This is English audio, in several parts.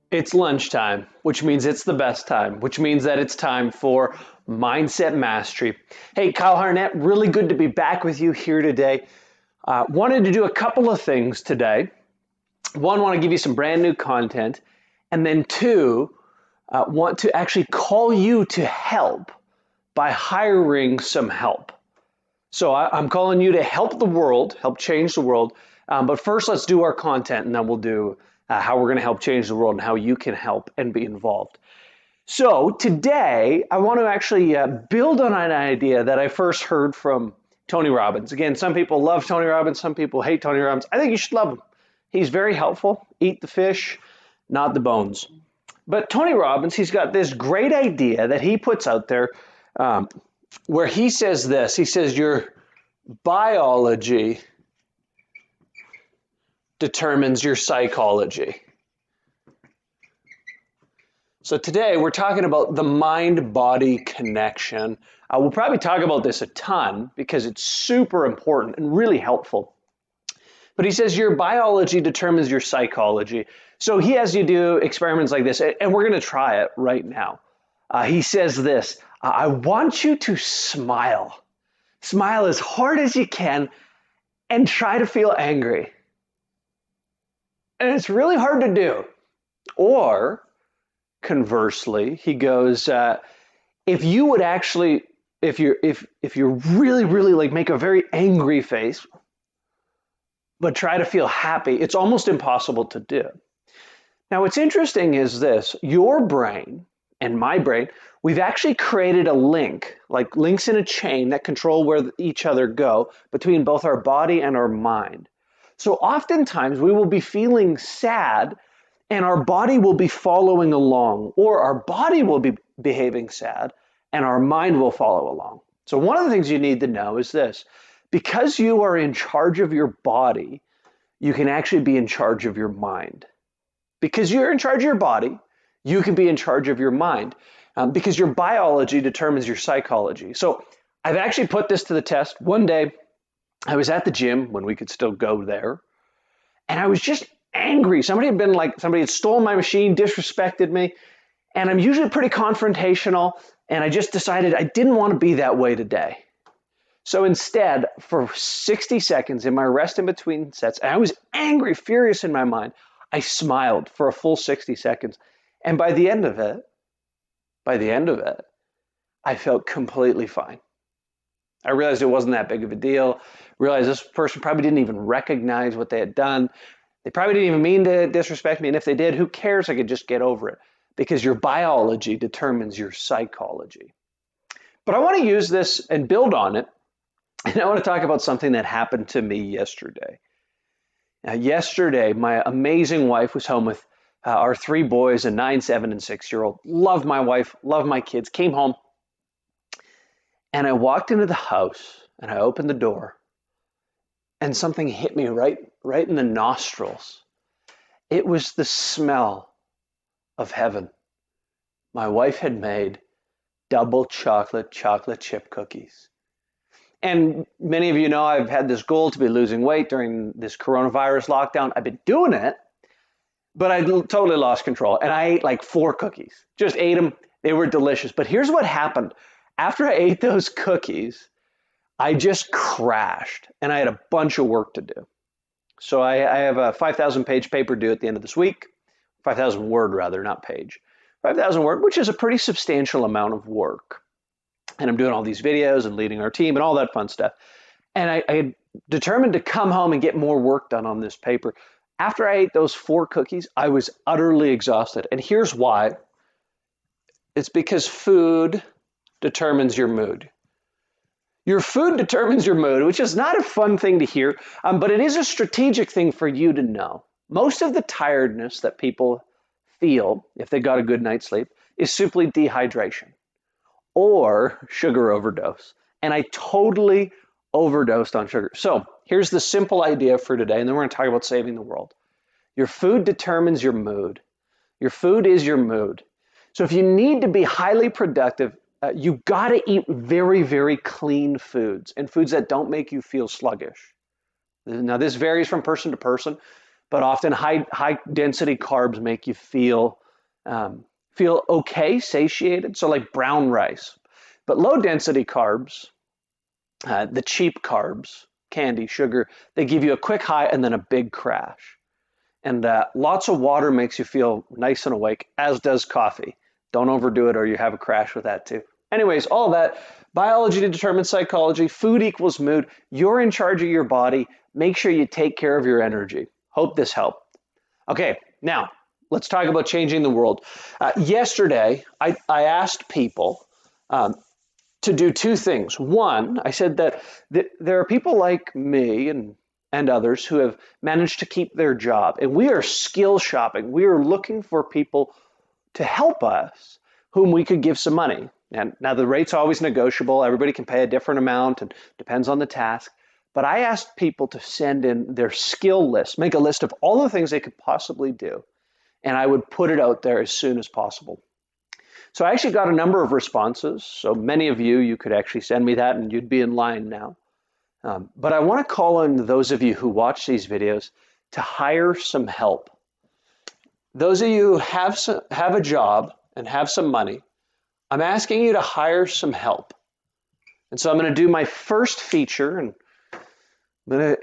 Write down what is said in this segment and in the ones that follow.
It's lunchtime, which means it's the best time, which means that it's time for Mindset Mastery. Hey, Kyle Harnett, really good to be back with you here today. Wanted to do a couple of things today. One, want to give you some brand new content. And then two, want to actually call you to help by hiring some help. So I'm calling you to help the world, help change the world. But first, let's do our content, and then we'll do how we're going to help change the world and how you can help and be involved. So today, I want to actually build on an idea that I first heard from Tony Robbins. Again, some people love Tony Robbins, some people hate Tony Robbins. I think you should love him. He's very helpful. Eat the fish, not the bones. But Tony Robbins, he's got this great idea that he puts out there where he says this. He says, your biology determines your psychology. So today we're talking about the mind-body connection. We'll probably talk about this a ton because it's super important and really helpful. But he says your biology determines your psychology. So he has you do experiments like this, and we're going to try it right now. He says this, I want you to smile. Smile as hard as you can and try to feel angry. And it's really hard to do. Or conversely, he goes, if you would actually, if you're really like make a very angry face, but try to feel happy, it's almost impossible to do. Now, what's interesting is this, your brain and my brain, we've actually created a link, like links in a chain that control where each other go between both our body and our mind. So oftentimes we will be feeling sad and our body will be following along, or our body will be behaving sad and our mind will follow along. So one of the things you need to know is this, because you are in charge of your body, you can actually be in charge of your mind. Because you're in charge of your body, you can be in charge of your mind, because your biology determines your psychology. So I've actually put this to the test. One day, I was at the gym when we could still go there, and I was just angry. Somebody had stolen my machine, disrespected me, and I'm usually pretty confrontational, and I just decided I didn't want to be that way today. So instead, for 60 seconds in my rest in between sets, and I was angry, furious in my mind, I smiled for a full 60 seconds. And by the end of it, I felt completely fine. I realized it wasn't that big of a deal. Realized this person probably didn't even recognize what they had done. They probably didn't even mean to disrespect me. And if they did, who cares? I could just get over it. Because your biology determines your psychology. But I want to use this and build on it. And I want to talk about something that happened to me yesterday. Yesterday, my amazing wife was home with our three boys, a 9, 7, and 6-year-old. Love my wife, love my kids. Came home, and I walked into the house, and I opened the door, and something hit me right in the nostrils. It was the smell of heaven. My wife had made double chocolate chip cookies. And many of you know I've had this goal to be losing weight during this coronavirus lockdown. I've been doing it, but I totally lost control. And I ate like 4 cookies, just ate them. They were delicious. But here's what happened. After I ate those cookies, I just crashed and I had a bunch of work to do. So I have a 5,000 page paper due at the end of this week, 5,000 word rather, not page, 5,000 word, which is a pretty substantial amount of work. And I'm doing all these videos and leading our team and all that fun stuff. And I had determined to come home and get more work done on this paper. After I ate those 4 cookies, I was utterly exhausted. And here's why. It's because food determines your mood. Your food determines your mood, which is not a fun thing to hear, but it is a strategic thing for you to know. Most of the tiredness that people feel if they got a good night's sleep is simply dehydration or sugar overdose. And I totally overdosed on sugar. So here's the simple idea for today, and then we're going to talk about saving the world. Your food determines your mood. Your food is your mood. So if you need to be highly productive, you got to eat very, very clean foods and foods that don't make you feel sluggish. Now, this varies from person to person, but often high density carbs make you feel okay, satiated. So like brown rice, but low density carbs, the cheap carbs, candy, sugar, they give you a quick high and then a big crash. And lots of water makes you feel nice and awake, as does coffee. Don't overdo it or you have a crash with that too. Anyways, all that biology determines psychology, food equals mood. You're in charge of your body. Make sure you take care of your energy. Hope this helped. Okay, now let's talk about changing the world. Yesterday, I asked people to do two things. One, I said that there are people like me and others who have managed to keep their job, and we are skill shopping. We are looking for people to help us whom we could give some money. And now the rate's always negotiable. Everybody can pay a different amount and depends on the task. But I asked people to send in their skill list, make a list of all the things they could possibly do, and I would put it out there as soon as possible. So I actually got a number of responses. So many of you, you could actually send me that and you'd be in line now. But I want to call on those of you who watch these videos to hire some help. Those of you who have a job and have some money, I'm asking you to hire some help. And so I'm going to do my first feature, and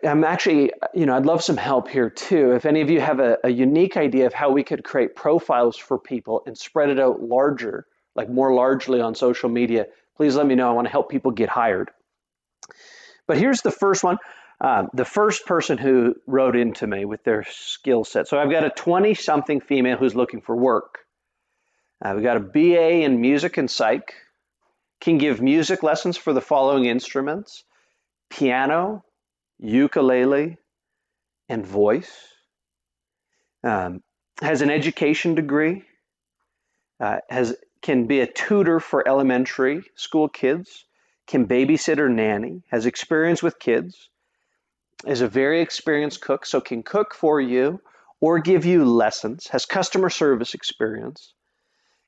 I'm actually, I'd love some help here too. If any of you have a unique idea of how we could create profiles for people and spread it out larger, like more largely on social media, please let me know. I want to help people get hired. But here's the first one. The first person who wrote into me with their skill set. So I've got a 20-something female who's looking for work. We've got a BA in music and psych, can give music lessons for the following instruments: piano, ukulele, and voice. Has an education degree, can be a tutor for elementary school kids, can babysit or nanny, has experience with kids, is a very experienced cook, so can cook for you or give you lessons, has customer service experience,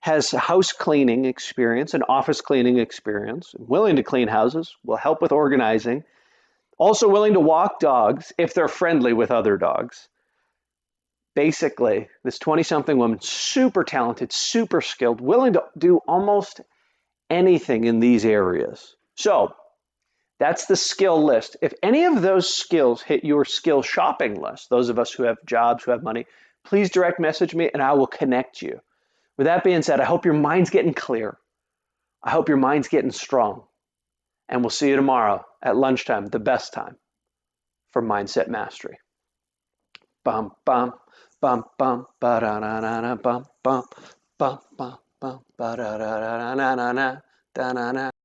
has house cleaning experience and office cleaning experience, willing to clean houses, will help with organizing, also willing to walk dogs if they're friendly with other dogs. Basically, this 20-something woman, super talented, super skilled, willing to do almost anything in these areas. So that's the skill list. If any of those skills hit your skill shopping list, those of us who have jobs, who have money, please direct message me and I will connect you. With that being said, I hope your mind's getting clear. I hope your mind's getting strong. And we'll see you tomorrow at lunchtime, the best time for Mindset Mastery. Bum, bum, bum, bum, ba-da-na-na-na, bum, bum, bum, bum, bum, ba-da-da-da-na-na-na, da-na-na.